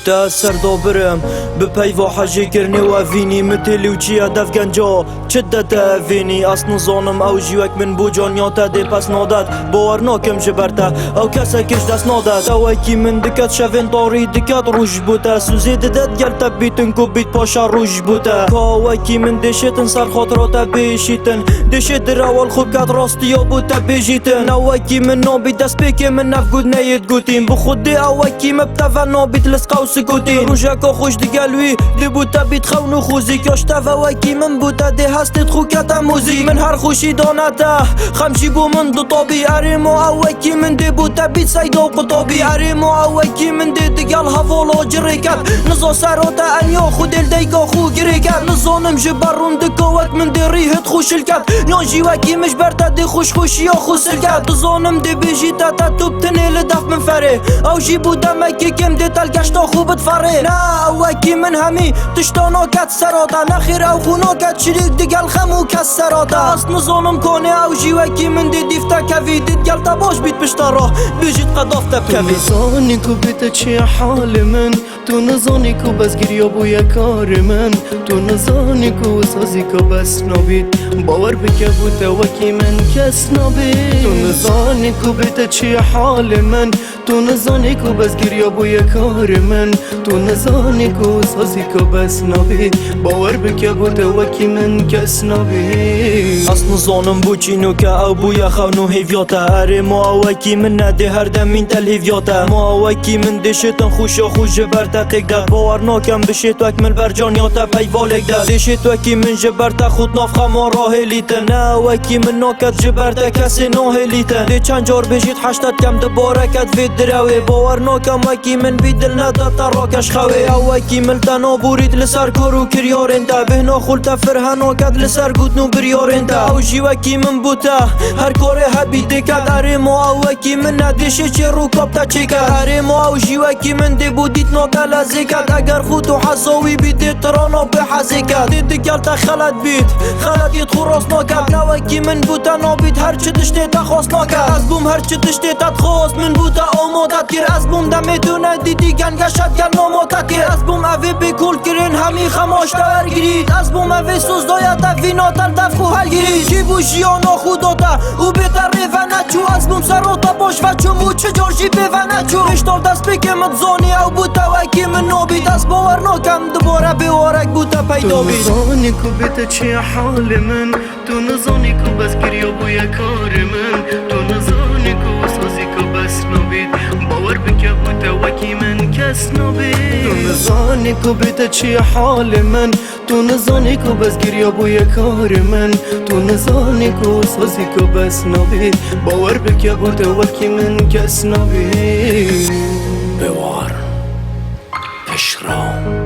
تا سردو برم به پیوا حجی کرنه و وینی متلی و چی هدف گنجا چه دتا وینی اصلا زانم او جیوک من بو جانیاتا ده پس نادد باور ناکم جبرتا او کسا کش دست نادد او ایکی من دکت شوین داری دکت روش بوتا سوزی ددت گلتا بیتن کو بیت پاشا روش بوتا که او ایکی من دشتن سر خاطراتا بیشیتن دشت در اول خوب کت راستی یا بوتا بیجیتن او ایکی من نابی دست بکی من نفگود نید گوتیم بخود ده او ایکی مبتفا نابیت لسقاو سکوتیم روژاکا خوش دگلوی ده بوتا بیت خونو خوزی کاشتا و ایکی من بوتا ده هستید خوکتا موزی من هر خوشی دانتا خمشی بو من دو طابی ارمو او ایکی من ده بوتا بیت سیدو قطابی ارمو او ایکی من ده دگل هفولو جری کد نزا سراتا انیا خود الدیگا خو گری کد نزانم جبرون دکوک من ده ریحت خوشل کد یا جیوکی مش برتا ده خوش خوشی یا خوصل کد نزانم ده بیجی تا توب تنیل دف من فره او جی بودا مکی کم ده تلگشتا خوبت فره نا او ایکی من همی تشتانا کد سراتا نخیر او خونا کد شریک دگل خمو کس سراتا است نزانم کنه او جیوکی من ده دیفتا کوی دید گلتا باش بیت پشتا بیجید قدافتا بکوی نزانی کو بیت چی حال من تو نزانی کو بس گریا بوی کار من تو نزانی کو سازی کو بس نبید باور بکه بوده وکی من کس نبید تو نزانی کو بیت چی حال من تو نزانی کو بس گریا بوی کار من تو نزانی کو سازی کو بس نبید باور بکه بوده وکی من کس نبید اصلا نزانم بو چینو که او بوی خونو هیویاتا اره ما اوکی من نده هر دم این تل هیویاتا ما اوکی من دشتن خوشا خوش برتا تک باور ناکم بشت اکمل بر جانیاتا پیوالک ده دشت وکی من جبرتا خود ناف خما راه لیتن نه وکی من ناکت جبرتا کسی ناه لیتن ده چند جار بشید حشتت کم دباره کت وید دروی باور ناکم وکی من بیدل نده تا راکش خوی اوکی من تنا بورید لسر کارو کریارن ده بهنا خولتا فرهنا کت لسر گوتنو بریارن ده او جی وکی من بوتا هر کار حبی دکت اره ما اوکی من ندشه چه رو کابتا چه کرد اره ما او جی وکی من ده بودید ناکه لزه کد اگر خود و حساوی بیده ترانا به حزه کد دیده گلتا خلط بید خلط ید خوراس ناکد نوکی من بوتا نابید هر چه دشته تا خواست ناکد از بوم هر چه دشته تا خواست من بوتا آمادت کر از بوم دمه دونه دیدی گنگشت گل ناماتت کر از بوم اوه بکول کرین همی خماش تاور گیرید از بوم اوه سوز داید وینا تر دفخو حل گیرید جی بو جیانا خوداتا او بهتر ریفنه چو از بوم سراتا باش و چمو چه جارجی بفنه چو اشتال دست بکمت زانی او بوتا وکی من نابید از باور ناکم دوباره بیوارک بوتا پیدا بید تو نزانی کو بیت چی حال من تو نزانی کو بس گریا بوی کار من تو نزانی کو سازی کو بس نبید باور بکه بوده وکی من کس نبید تو نزانی کو بیت چی حال من تو نزانی کو بس گریا بوی کار من تو نزانی کو سازی کو بس نبید باور بکه بوده وکی من کس نبید بوار پشرام